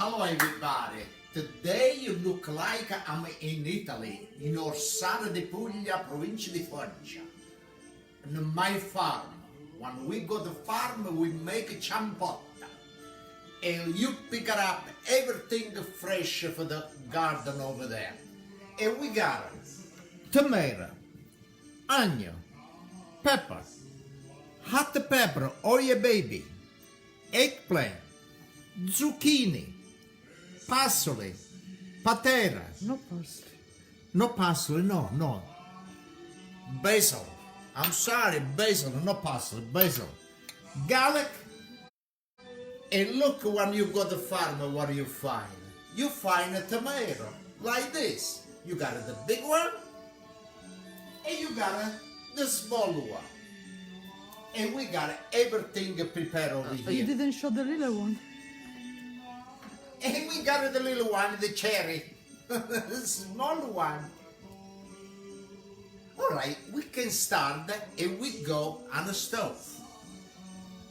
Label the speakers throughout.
Speaker 1: Hello everybody, today you look like I'm in Italy, in Orsara di Puglia, provincia di Foggia. On my farm. When we go to farm, we make ciambotta. And you pick up everything fresh for the garden over there. And we got tomato, onion, pepper, hot pepper, oil baby, eggplant, zucchini, parsley, patera.
Speaker 2: No parsley.
Speaker 1: No parsley, no. Basil. I'm sorry, basil, not parsley, basil. Garlic. And look, when you go to farm, what do you find? You find a tomato, like this. You got the big one, and you got the small one. And we got everything prepared over here.
Speaker 2: You didn't show the little one.
Speaker 1: And we got the little one, the cherry, the small one. All right, we can start and we go on the stove.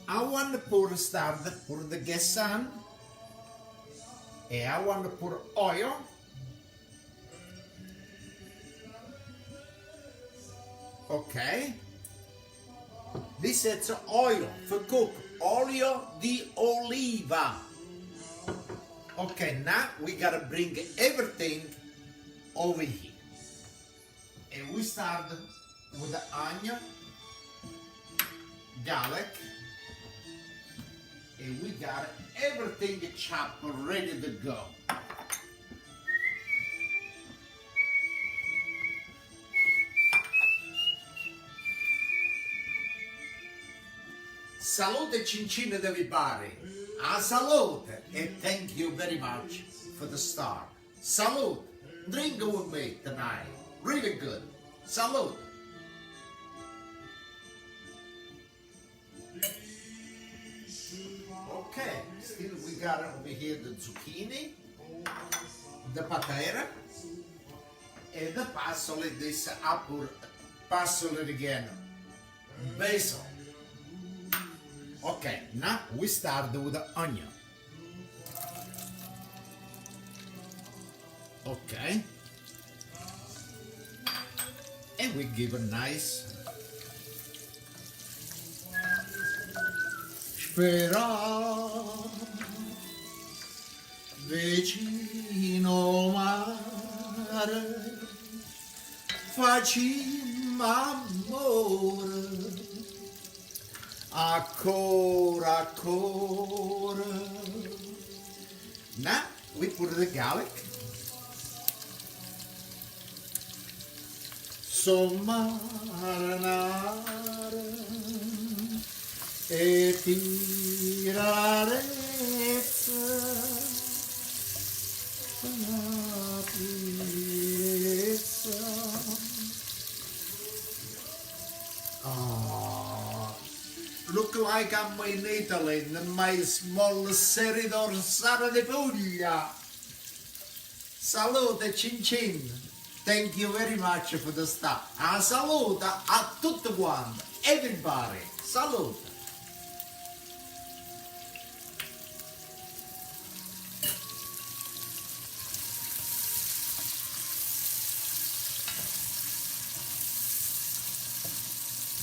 Speaker 1: I want to put the gas on. And I want to put oil. Okay. This is oil for cook. Olio di oliva. Okay, now we gotta bring everything over here. And we start with the onion, garlic, and we got everything chopped ready to go. Salute cincine everybody. A salute, and thank you very much for the start. Salute, drink with me tonight. Really good. Salute. Okay, still we got over here the zucchini, the patera, and the parsley, this apple parsley again, basil. Okay, now we start with the onion. Okay. And we give a nice spera vicino mare facciamo amore ancora. Now we put the garlic. Sommarinare e tirarezza la pizza. Look like I'm in Italy in my small city d'Orsara di Puglia. Salute cin cin. Thank you very much for the stuff. A saluta a tutti quanti, everybody. Salute.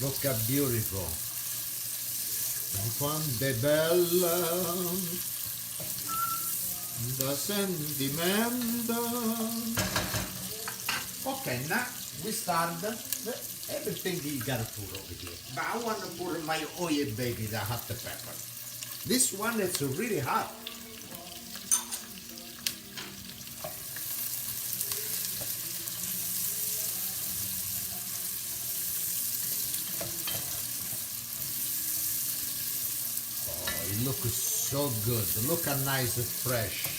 Speaker 1: Look how beautiful. Quanto è bella da sentimento. Okay, now we start everything you gotta put over here. But I want to put my oil baby, the hot pepper. This one is really hot. Oh, it looks so good. Look how nice and fresh.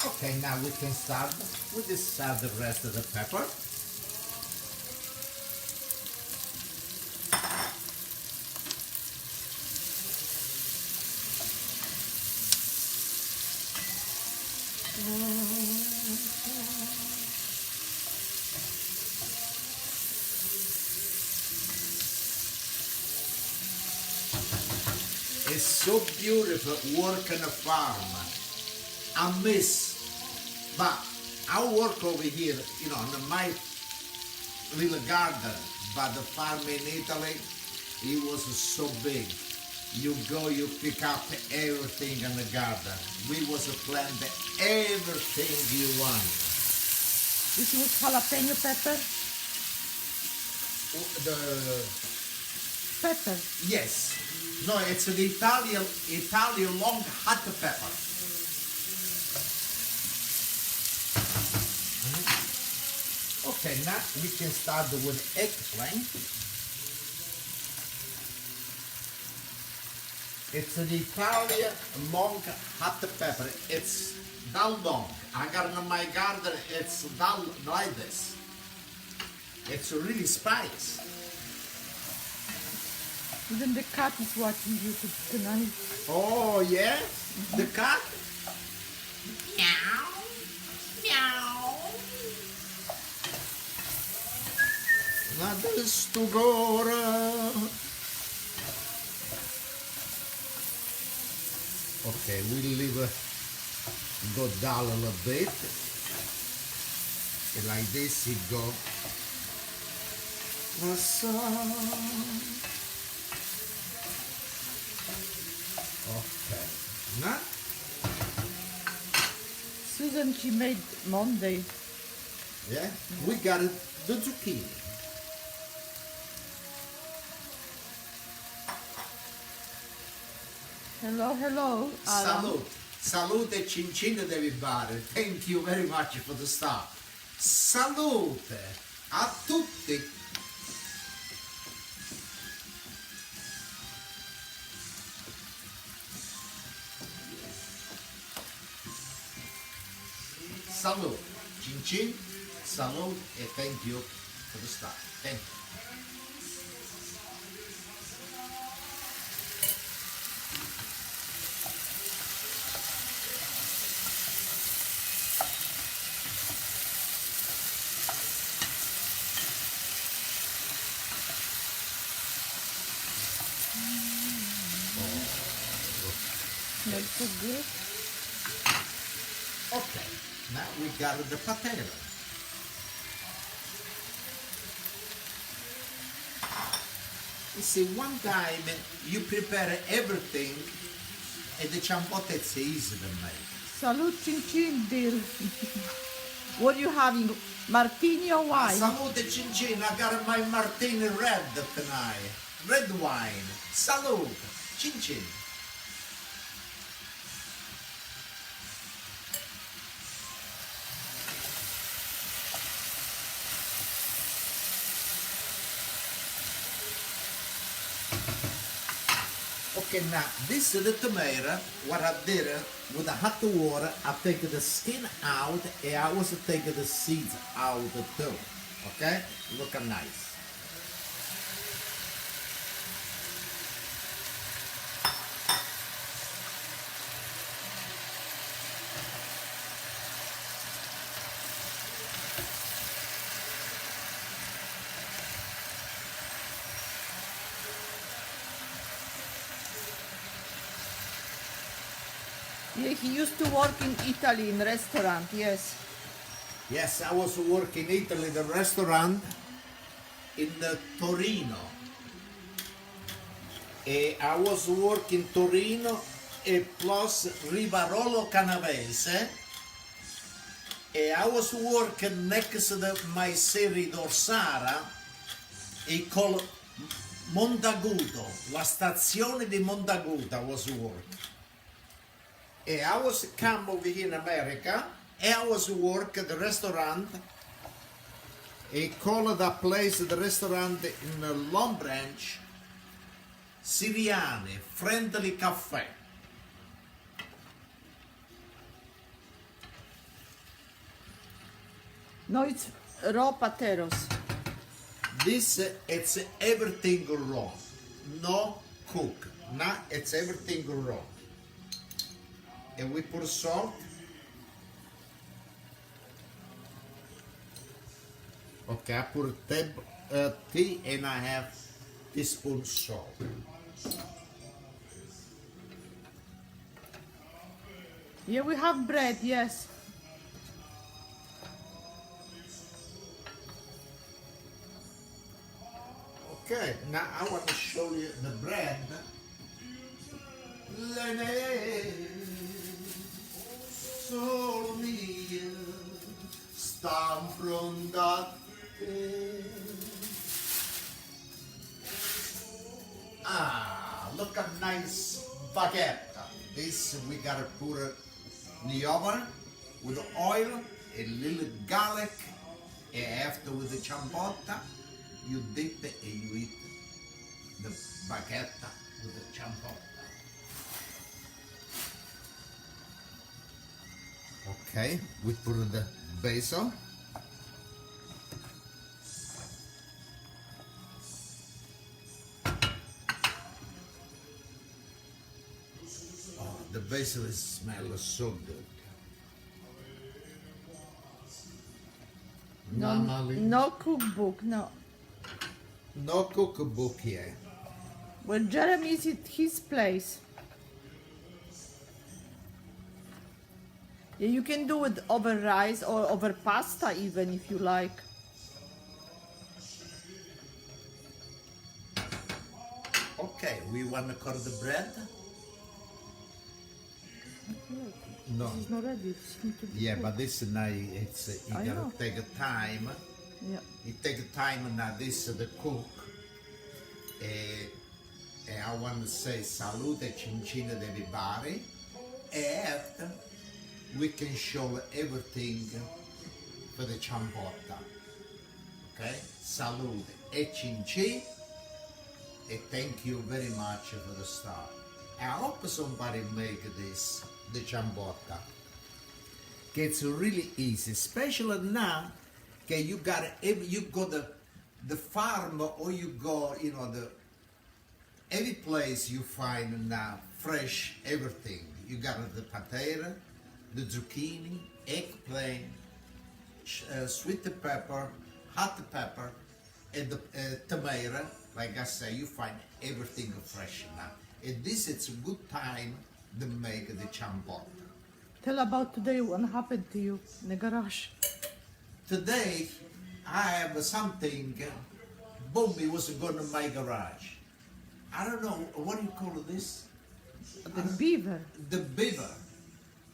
Speaker 1: Okay, now we can start. We just add the rest of the pepper. It's so beautiful working a farm. I miss, but I work over here, you know, in my little garden. But the farm in Italy, it was so big. You go, you pick up everything in the garden. We was plant everything you want.
Speaker 2: This was jalapeno pepper.
Speaker 1: The
Speaker 2: Pepper.
Speaker 1: yes, no, it's the Italian long hot pepper. Okay, now we can start with eggplant. It's an Italian long hot pepper. It's that long. I got it in my garden. It's that like this. It's really spicy.
Speaker 2: Even the cat is watching you tonight.
Speaker 1: Oh yeah, the cat. Meow, meow. Nada stugora. Okay, we'll leave it go down a little bit. And like this it go. Okay, now
Speaker 2: Susan, she made Monday.
Speaker 1: yeah, we got it, the zucchini.
Speaker 2: Hello, hello. Alan.
Speaker 1: Salute, salute cincin everybody. Thank you very much for the stuff. Salute a tutti. Salute, cincin, salute, and thank you for the stuff. Thank you.
Speaker 2: Smells so good.
Speaker 1: Okay, now we got the potato. You see, one time you prepare everything and the ciambotta it's easy to make.
Speaker 2: Salute, chin chin, dear. What are you having? Martini or wine?
Speaker 1: Salute cincin, I got my martini red tonight. Red wine. Salute, cincin. Okay, now this is the tomato. What I did with the hot water, I take the skin out and I also take the seeds out too. Okay, look nice.
Speaker 2: Yeah, he used to work in Italy in restaurant, yes.
Speaker 1: Yes, I was working in Italy, the restaurant in Torino. I was working Torino e plus Rivarolo Canavese. I was working next to my series d'Orsara e called Montaguto, la stazione di Montaguto I was working. I was come over here in America, and I was work at the restaurant. I called that place, the restaurant in Long Branch, Siriani, Friendly Cafe.
Speaker 2: No, it's raw potatoes.
Speaker 1: This, it's everything raw, no cook, it's everything raw. And we put salt. Okay, I put 3.5 teaspoons salt.
Speaker 2: Yeah, we have bread, yes.
Speaker 1: Okay, now I want to show you the bread. Solo mia sta affrontate. Ah, look at nice baguette. This we gotta put it in the oven with oil, a little garlic, and after with the ciambotta, you dip it and you eat the baguette with the ciambotta. Okay, we put the basil. Oh, the basil smells so good. Normally,
Speaker 2: No cookbook, no.
Speaker 1: no cookbook here.
Speaker 2: When Jeremy is at his place. Yeah, you can do it over rice or over pasta even if you like.
Speaker 1: Okay, we want to cut the bread? No.
Speaker 2: It's not ready. It's need to be
Speaker 1: Yeah,
Speaker 2: cooked.
Speaker 1: but this now it's you
Speaker 2: I
Speaker 1: gotta
Speaker 2: know.
Speaker 1: take a time.
Speaker 2: Yeah.
Speaker 1: It take time now this the cook. And I want to say salute e cincina di everybody. And we can show everything for the ciambotta. Okay? Salute e cincin. And thank you very much for the start. I hope somebody make this, the ciambotta. It's really easy, especially now that you got you go the farm or you go, you know, the every place you find now fresh everything. You got the potato, the zucchini, eggplant, sweet pepper, hot pepper, and the tomato. Like I say, you find everything fresh now. And this is a good time to make the ciambotta.
Speaker 2: Tell about today what happened to you in the garage.
Speaker 1: Today, I have something, Bobby was going to my garage. I don't know, what do you call this?
Speaker 2: The beaver.
Speaker 1: The beaver.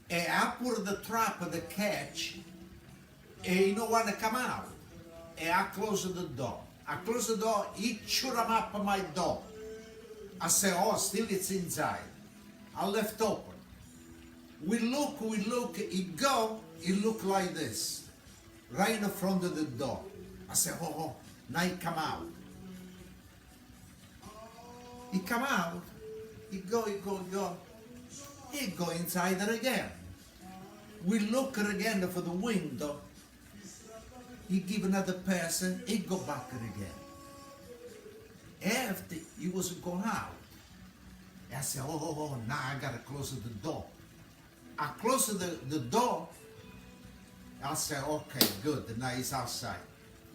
Speaker 1: And I put the trap, the catch, and he don't want to come out. And I close the door. I close the door, he shoot him up on my door. I say, oh, still it's inside. I left open. We look, he go, he look like this, right in front of the door. I say, oh, now he come out. He come out, he go. He go inside there again. We look again for the window. He give another person, he go back again. After he was going out, I said, oh, now I gotta close the door. I close the door. I said, okay, good, now he's outside.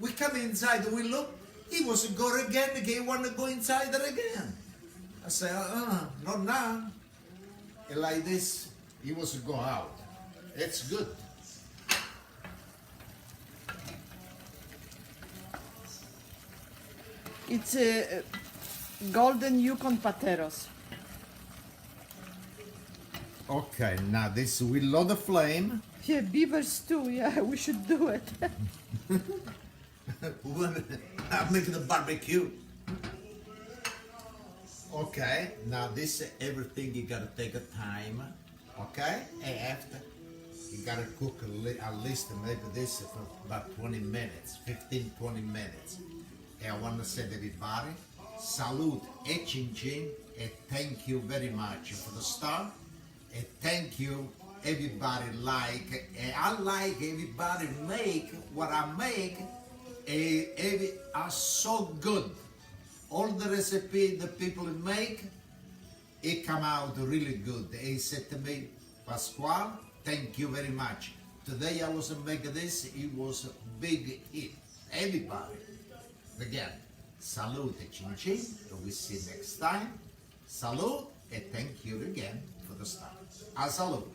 Speaker 1: We come inside, we look, he was going again, he want to go inside there again. I said, not now. And like this, he was go out. It's good.
Speaker 2: It's golden Yukon pateros.
Speaker 1: Okay, now this, we load the flame.
Speaker 2: Yeah, beaver stew. Yeah, we should do it.
Speaker 1: I'm making the barbecue. Okay, now this everything you gotta take a time. Okay, and after you gotta cook at least maybe this for about 20 minutes, 15-20 minutes. And I want to say to everybody, salute e cincin, and thank you very much for the start. And thank you everybody like, and I like everybody make what I make, and are so good. All the recipe the people make, it come out really good. They said to me, Pasquale, thank you very much. Today I was making this, it was a big hit. Everybody. Again, salute e cincin, we see next time. Salute and thank you again for the start. A salute.